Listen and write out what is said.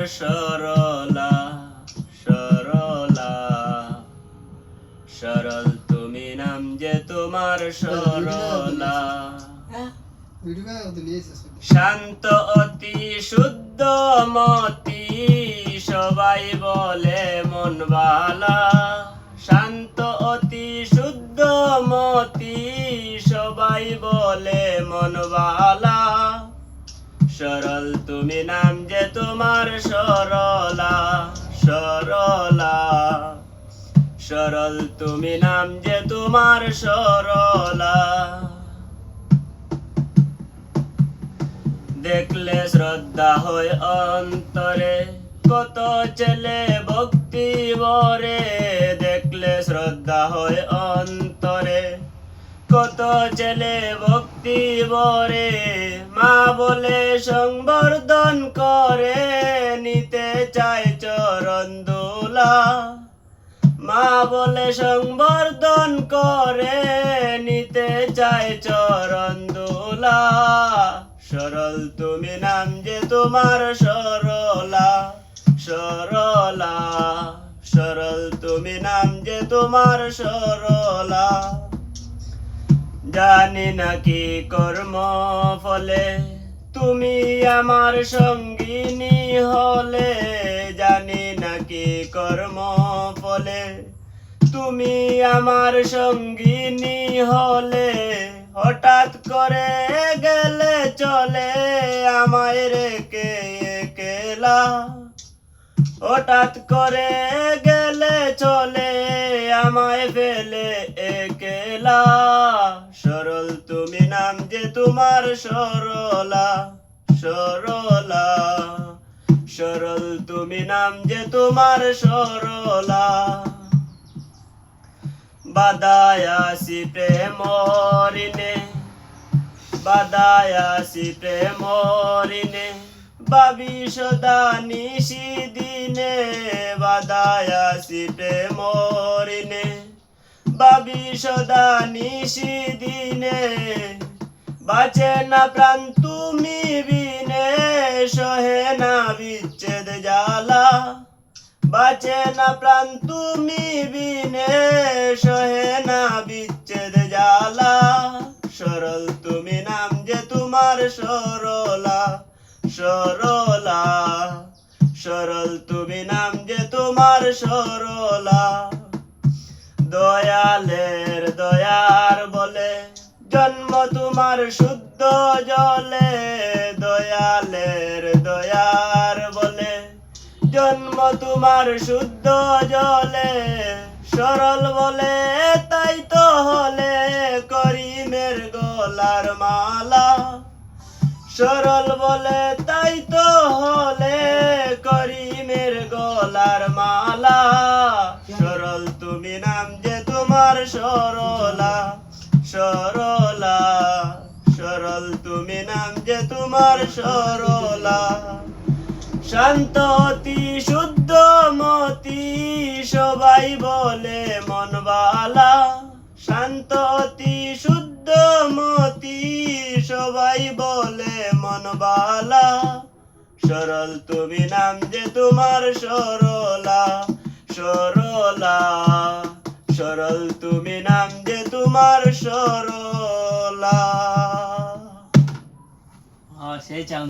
সরলা সরলা সরল তুমি নাম যে তোমার সরলা শান্ত অতি শুদ্ধ মতি সবাই বলে মন বালা শান্ত অতি শুদ্ধ মতি সবাই বলে মন বালা সরল তুমি নাম যে তোমার সরলা সরলা সরল তুমি নাম যে তোমার সরলা দেখলে শ্রদ্ধা হয় অন্তরে কত ছেলে ভক্তি ভরে দেখলে শ্রদ্ধা হয় অন্তরে কত ছেলে ভক্তি ভরে মা বলে সংবর্ধন করে নিতে চায় চরণ দোলা মা বলে সংবর্ধন করে নিতে চায় চরণ দোলা সরল তুমি নাম যে তোমার সরলা সরলা সরল তুমি নাম যে তোমার সরলা জানি না কি কর্ম ফলে তুমি আমার সঙ্গিনী হলে জানি না কি কর্ম ফলে তুমি আমার সঙ্গিনী হলে হঠাৎ করে গেলে চলে আমায় রেখে একলা হঠাৎ করে গেলে চলে আমায় ফেলে একলা সরল তুমি নাম যে তোমার সরলা সরলা সরল তুমি নাম যে তোমার সরলা বাদায়াসি প্রেমরিনে বাদায়াসি প্রেমরিনে বাবি সদা নিশি দিনে বাদায়াসি প্রেমরিনে বাবি সদা নিশি দিনে বাঁচে না প্রাণ তুমি বিনে সহে না বিচ্ছেদ জ্বালা বাঁচে না প্রাণ তুমি বিনে সহে না বিচ্ছেদ জ্বালা সরল তুমি নাম যে তোমার সরলা সরলা সরল তুমি নাম যে তোমার সরলা দয়ালের দয়ার বলে জন্ম তোমার শুদ্ধ জলে দয়ালের দয়ার বলে জন্ম তোমার শুদ্ধ জলে সরল বলে তাই তো হলে করিমের গলার মালা সরল বলে তাই তো হলে করিমের গলার মালা সরল তুমি নাম যে তোমার সরলা সরলা সরল তুমি নাম যে তোমার সরলা শান্ত অতি শুদ্ধ মতি সবাই বলে মন বালা শান্ত অতি শুদ্ধ মতি সবাই বলে মন বালা সরল তুমি নাম যে তোমার সরলা সরলা সরল তুমি নাম যে তোমার সরলা।